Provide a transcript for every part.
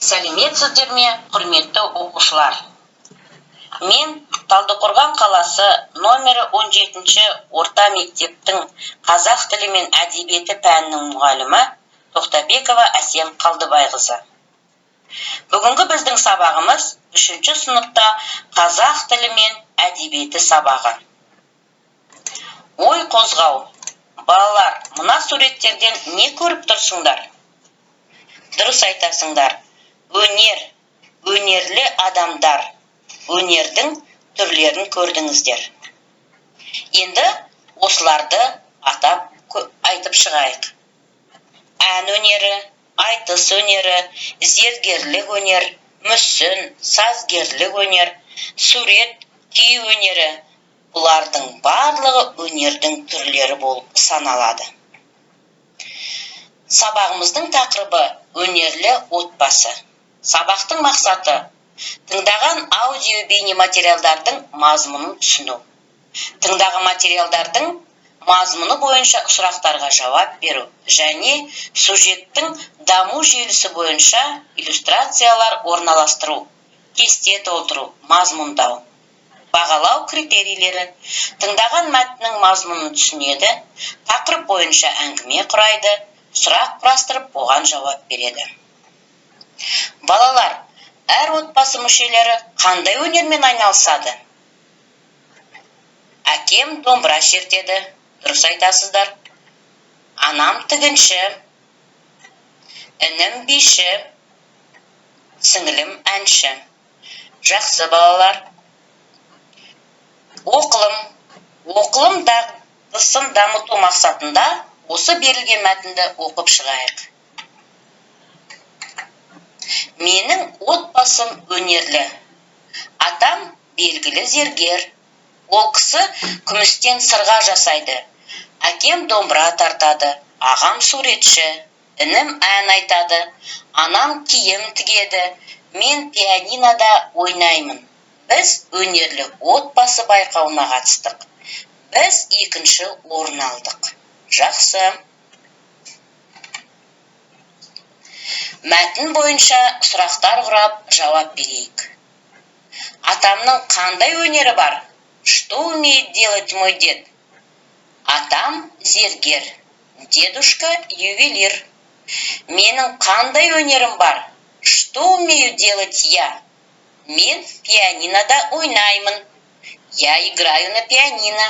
Сәлеметсіздер ме, құрметті оқушылар? Мен Талдықорған қаласы номері 17-ші орта мектептің қазақ тілі мен әдебиеті пәнінің мұғалімі Тоқтабекова Әсем Қалдыбайқызы. Бүгінгі біздің сабағымыз 3-ші сыныпта қазақ тілі мен әдебиеті сабағы. Ой қозғау. Балалар, мына суреттерден не көріп тұрсыңдар? Дұрыс айтасыңдар. Өнер, өнерлі адамдар, өнердің түрлерін көрдіңіздер. Енді осыларды айтып шығайық. Ән өнері, айтыс өнері, зергерлік өнер, мүсін, сазгерлік өнер, сурет, күй өнері, бұлардың барлығы өнердің түрлері болып саналады. Сабағымыздың тақырыбы өнерлі отбасы. Сабақтың мақсаты тыңдаған аудио бейне материалдардың мазмұнын түсіну. Тыңдаған материалдардың мазмұны бойынша сұрақтарға жауап беру және сюжеттің даму желісі бойынша иллюстрациялар орналастыру, кесте толтыру, мазмұндау. Бағалау критерийлері тыңдаған мәтіннің мазмұнын түсінеді, тақырып бойынша әңгіме құрайды, сұрақ құрастырып, оған жауап береді. Балалар, әр отбасы мүшелері қандай өнермен айналысады? Әкем домбыра шертеді, дұрыс айтасыздар. Анам тігінші, інім биші, сіңілім әнші. Жақсы балалар. Оқылым дағдысын дамыту мақсатында осы берілген мәтінді оқып шығайық. Менің отбасым өнерлі. Атам белгілі зергер. Ол кісі күмістен сырға жасайды. Әкем домбыра тартады. Ағам суретші. Інім ән айтады. Анам киім тігеді. Мен пианинода ойнаймын. Біз өнерлі отбасы байқауына қатыстық. Біз 2-ші орын алдық. Жақсы. Мәтін бойынша сұрақтар құрап жауап берейік. Атамның қандай өнері бар? Что умеет делать мой дед? Атам зергер, дедушка ювелир. Менің қандай өнерім бар? Что умею делать я? Мен пианинода ойнаймын. Я играю на пианино.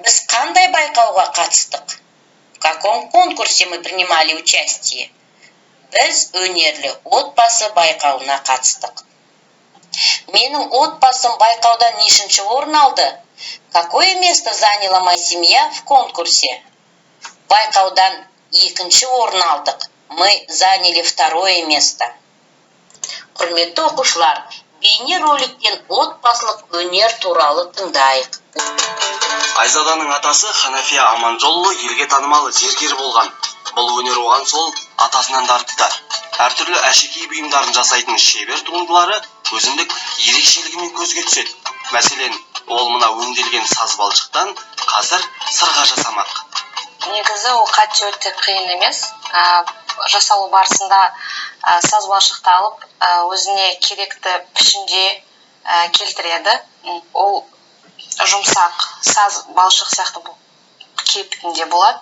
Біз қандай байқауға қатыстық? В каком конкурсе мы принимали участие? Біз өнерлі отбасы байқауына қатыстық. Менің отбасым байқауда нешінші орын алды? Какое место заняла моя семья в конкурсе? Байқаудан 2-ші орын алдық. Мы заняли 2-е место. Құрметті оқушылар, бейне роликтен отбасылық өнер туралы тыңдайық. Айзаданың атасы Ханафия Аманжолұлы елге танымалы зергер болған. Бұл өнер оған сол атасынан дарытты. Әртүрлі әшекей бұйымдарын жасайтын шебер туындылары өзіндік ерекшелігімен көзге түседі. Мәселен, ол мына өңделген саз балшықтан қазір сырға жасамақ. Негізі ол қатты өте қиын емес. Жасалу барысында саз балшықты алып, өзіне керекті пішінде келтіреді. Ол жұмсақ саз балшық сияқты кейпінде болады.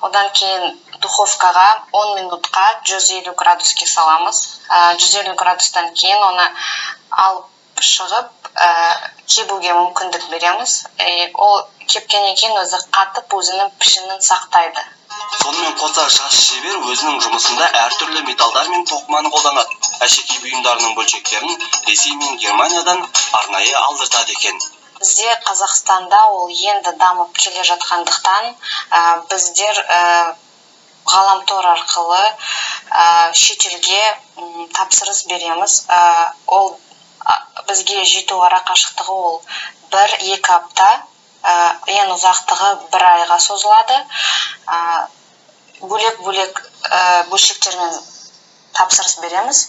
Одан кейін духовкаға 10 минутқа 150 градуске саламыз. 150 градустан кейін оны алып шығып, кебуге мүмкіндік береміз. Ол кепкеннен кейін өзі қатып, өзінің пішінін сақтайды. Сонымен қоса жас шебер өзінің жұмысында әртүрлі металдар мен тоқыманы қолданады. Әшекей бұйымдарының бөлшектерін Ресей мен Германиядан арнайы алдыртады екен. Бізде Қазақстанда ол енді дамып келе жатқандықтан, біздер ғаламтор арқылы шетелге тапсырыс береміз. Ол бізге жету арақашықтығы ол 1-2 апта, ең ұзақтығы 1 айға созылады. Бөлек-бөлек бөлшектермен тапсырыс береміз.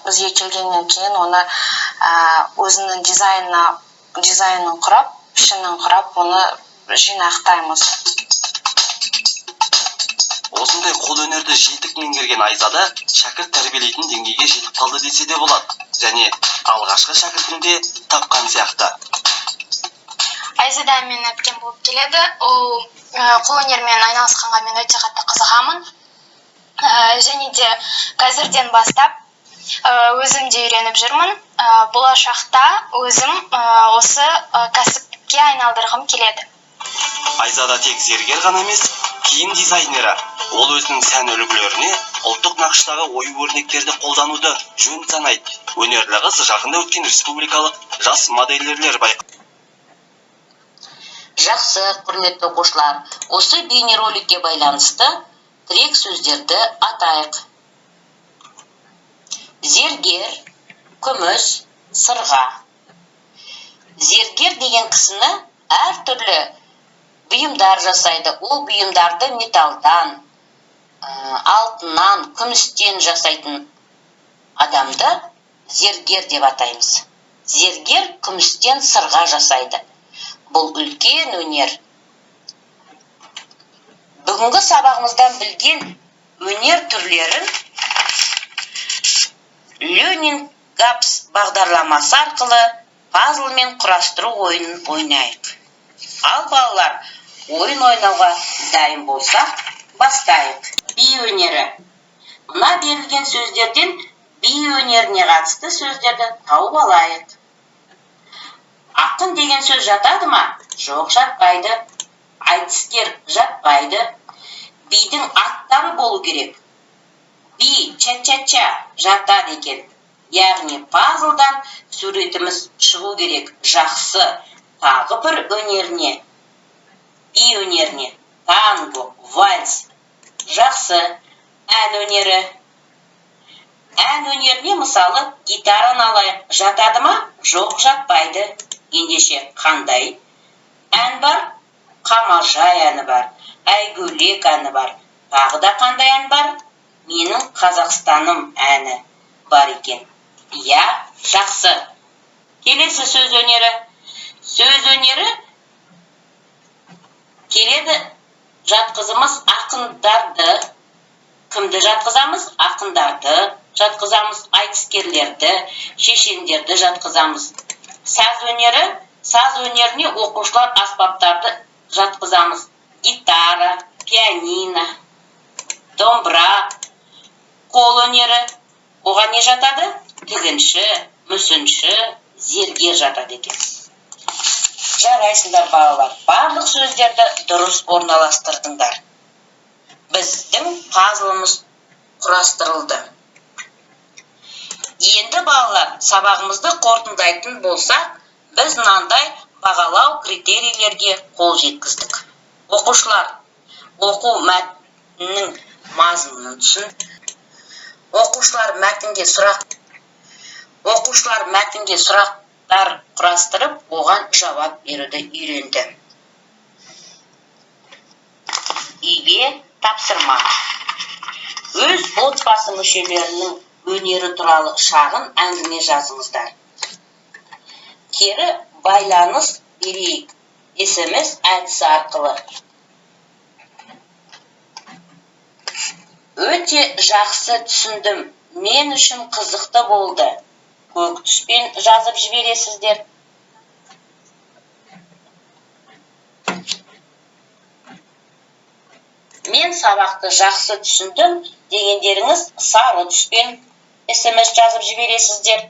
Бізге келгеннен кейін оны өзінің дизайнын құрап, пішінін құрап, оны жинақтаймыз. Осындай қолөнерді жетік меңгерген Айзада шәкірт тәрбиелейтін деңгейге жетіп қалды десе де болады. Және алғашқы шәкіртін де тапқан сияқты. Айзада мен әпкем болып келеді. Ол қолөнермен айналысқанға мен өте қатты қызығамын. Және де қазірден бастап өзім де үйреніп жүрмін. Болашақта өзім осы кәсіпке айналдырғым келеді. Айзада тек зергер ғана емес, киім дизайнері. Ол өзінің сән үлгілеріне ұлттық нақыштағы ою-өрнектерді қолдануды жөн санайды. Өнерлі қыз жақында өткен республикалық жас модельерлер байқауы. Жақсы, құрметті оқушылар, осы бейнероликке байланысты тірек сөздерді атайық. Зергер, күміс, сырға. Зергер деген кісіні әртүрлі бұйымдар жасайды. Ол бұйымдарды металдан, алтыннан, күмістен жасайтын адамды зергер деп атаймыз. Зергер күмістен сырға жасайды. Бұл үлкен өнер. Бүгінгі сабағымыздан білген өнер түрлерін Learning Gaps бағдарламасы арқылы пазлмен құрастыру ойынын ойнайық. Ал балалар, ойын ойнауға дайын болсақ, бастайық. Би өнері. Мына берілген сөздерден би өнеріне қатысты сөздерді тауып алайық. Ақын деген сөз жатады ма? Жоқ, жатпайды. Айтыскер жатпайды. Бидің аттары болу керек. Би, ча-ча-ча жатады екен. Яғни пазлдан суретіміз шығу керек. Жақсы. Тағы бір өнеріне. Би өнеріне. Танго, вальс. Жақсы. Ән өнері. Ән өнеріне мысалы гитараны алайық. Жатады ма? Жоқ, жатпайды. Ендеше қандай ән бар? Қамажай әні бар. Әйгөлек әні бар. Тағы да қандай ән бар? Менің Қазақстаным әні бар екен. Я, жақсы. Келесі сөз өнері. Сөз өнері келеді. Жатқызымыз ақындарды. Кімді жатқызамыз? Ақындарды жатқызамыз. Айтыскерлерді, шешендерді жатқызамыз. Саз өнері. Саз өнеріне оқушылар аспаптарды жатқызамыз. Гитара, пианино, домбыра. Қол өнері. Оған не жатады? Тігінші, мүсінші, зергер жатады екен. Жарайсыңдар балалар. Барлық сөздерді дұрыс орналастырдыңдар. Біздің пазлымыз құрастырылды. Енді балалар, сабағымызды қорытындайтын болсақ, біз мынандай бағалау критерийлерге қол жеткіздік. Оқушылар, оқу мәтіннің мазмұнын түсінді. Оқушылар мәтінге сұрақтар құрастырып, оған жауап беруді үйренді. Үйге тапсырма. Өз отбасы мүшелерінің өнері туралы шағын әңгіме жазыңыздар. Кері байланыс берейік. SMS әдісі арқылы. Өте жақсы түсіндім. Мен үшін қызықты болды. Көк түспен жазып жібересіздер. Мен сабақты жақсы түсіндім дегендеріңіз сары түспен SMS жазып жібересіздер.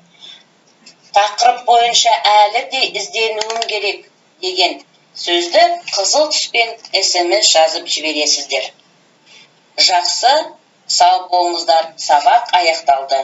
Тақырып бойынша әлі де ізденуім керек деген сөзді қызыл түспен SMS жазып жібересіздер. Жақсы, сау болыңыздар, сабақ аяқталды.